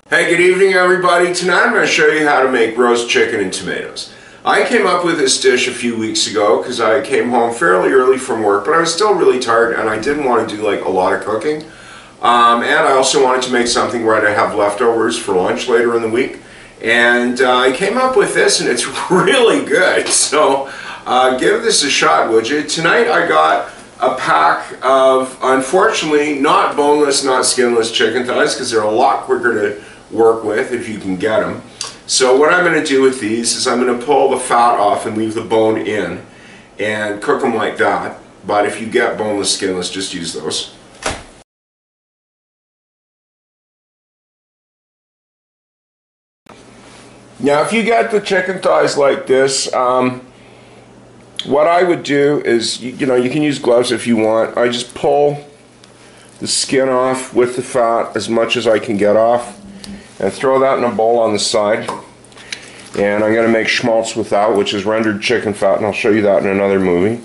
Hey, good evening everybody. Tonight I'm going to show you how to make roast chicken and tomatoes. I came up with this dish a few weeks ago because I came home fairly early from work, but I was still really tired and I didn't want to do like a lot of cooking. And I also wanted to make something where I'd have leftovers for lunch later in the week. And I came up with this and it's really good. So give this a shot, would you? Tonight I got a pack of, unfortunately, not boneless, not skinless chicken thighs because they're a lot quicker to work with if you can get them. So what I'm going to do with these is I'm going to pull the fat off and leave the bone in and cook them like that. But if you get boneless, skinless, just use those. Now if you get the chicken thighs like this, what I would do is, you can use gloves if you want. I just pull the skin off with the fat as much as I can get off and throw that in a bowl on the side. And I'm going to make schmaltz with that, which is rendered chicken fat, and I'll show you that in another movie.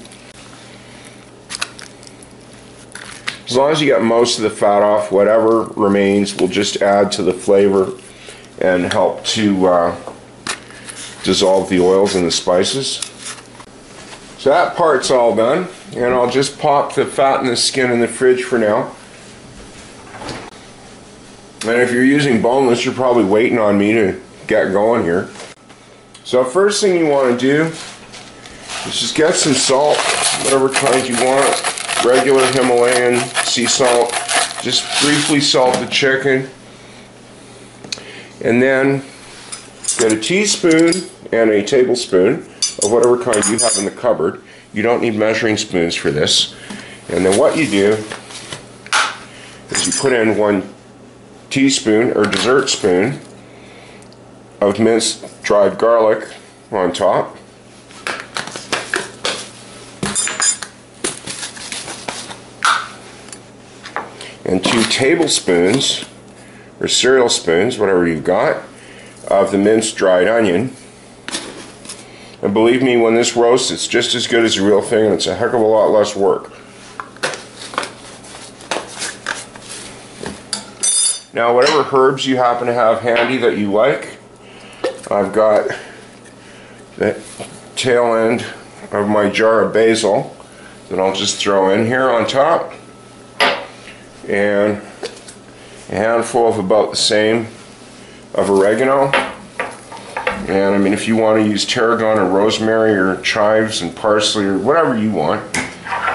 As long as you get most of the fat off, whatever remains will just add to the flavor and help to dissolve the oils and the spices. So that part's all done, and I'll just pop the fat and the skin in the fridge for now. And if you're using boneless, you're probably waiting on me to get going here. So first thing you want to do is just get some salt, whatever kind you want, regular Himalayan sea salt. Just briefly salt the chicken. And then get a teaspoon and a tablespoon of whatever kind you have in the cupboard. You don't need measuring spoons for this. And then what you do is you put in 1 teaspoon or dessert spoon of minced dried garlic on top. And 2 tablespoons or cereal spoons, whatever you've got, of the minced dried onion. And believe me, when this roasts, it's just as good as the real thing, and it's a heck of a lot less work. Now, whatever herbs you happen to have handy that you like, I've got the tail end of my jar of basil that I'll just throw in here on top, and a handful of about the same of oregano. And I mean, if you want to use tarragon or rosemary or chives and parsley or whatever you want,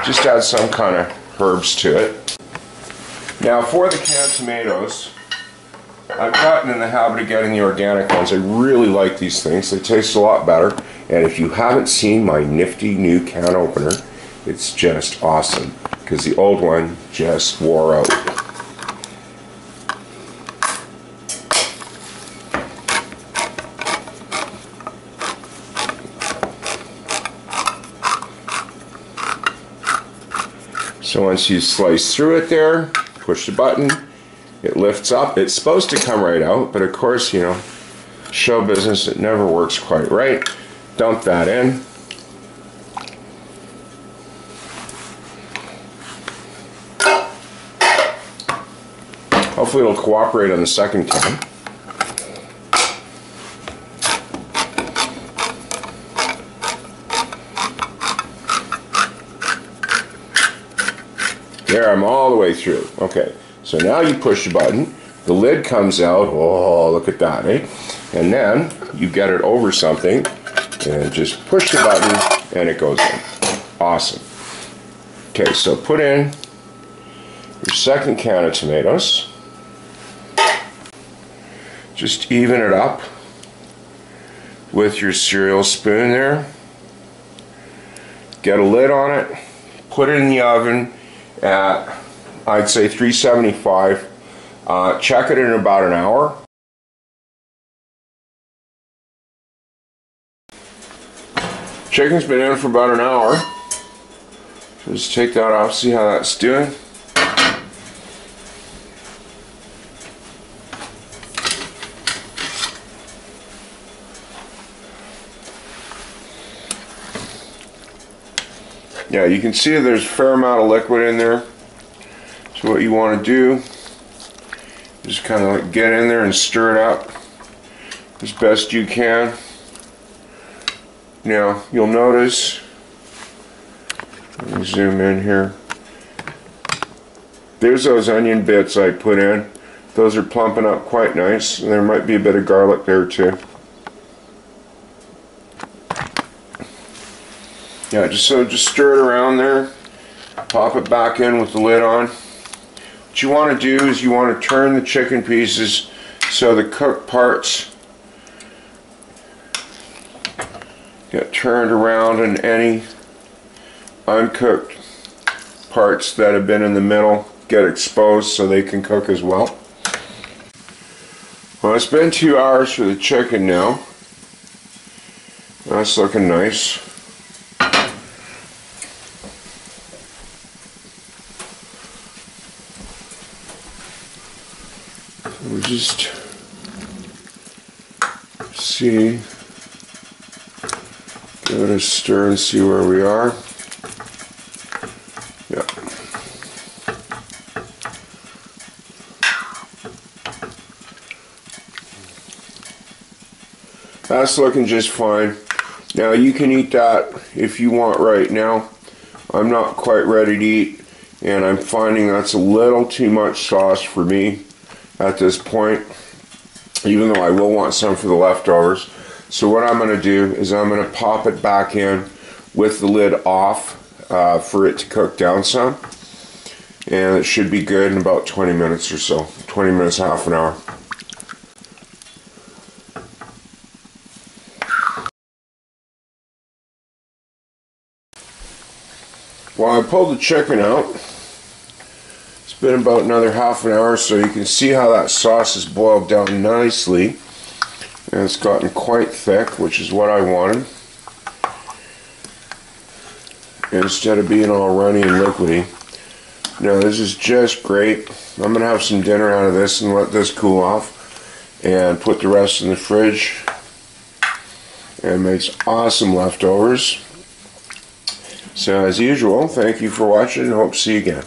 just add some kind of herbs to it. Now for the canned tomatoes, I've gotten in the habit of getting the organic ones. I really like these things. They taste a lot better. And if you haven't seen my nifty new can opener, it's just awesome because the old one just wore out. So once you slice through it there, push the button, it lifts up. It's supposed to come right out, but of course, show business, it never works quite right. Dump that in. Hopefully it'll cooperate on the second can. There, I'm all the way through. Okay, so now you push the button, the lid comes out. Oh, look at that, eh? And then you get it over something and just push the button and it goes in. Awesome. Okay, so put in your second can of tomatoes. Just even it up with your cereal spoon there. Get a lid on it, put it in the oven at, I'd say, 375. Check it in about an hour. Chicken's been in for about an hour. So just take that off, see how that's doing. Yeah, you can see there's a fair amount of liquid in there. So what you want to do Just kind of like get in there and stir it up as best you can. Now you'll notice, let me zoom in here, there's those onion bits I put in. Those are plumping up quite nice, and there might be a bit of garlic there too. Yeah, just stir it around there, pop it back in with the lid on. What you want to do is you want to turn the chicken pieces so the cooked parts get turned around and any uncooked parts that have been in the middle get exposed so they can cook as well. Well, it's been 2 hours for the chicken now. That's looking nice. We'll just see, give it a stir and see where we are. Yeah. That's looking just fine. Now you can eat that if you want right now. I'm not quite ready to eat, and I'm finding that's a little too much sauce for me at this point, even though I will want some for the leftovers. So what I'm going to do is I'm going to pop it back in with the lid off for it to cook down some, and it should be good in about 20 minutes or so. 20 minutes, half an hour. Well, I pulled the chicken out. It's been about another half an hour, so you can see how that sauce has boiled down nicely. And it's gotten quite thick, which is what I wanted. Instead of being all runny and liquidy. Now this is just great. I'm going to have some dinner out of this and let this cool off. And put the rest in the fridge. And make awesome leftovers. So as usual, thank you for watching and hope to see you again.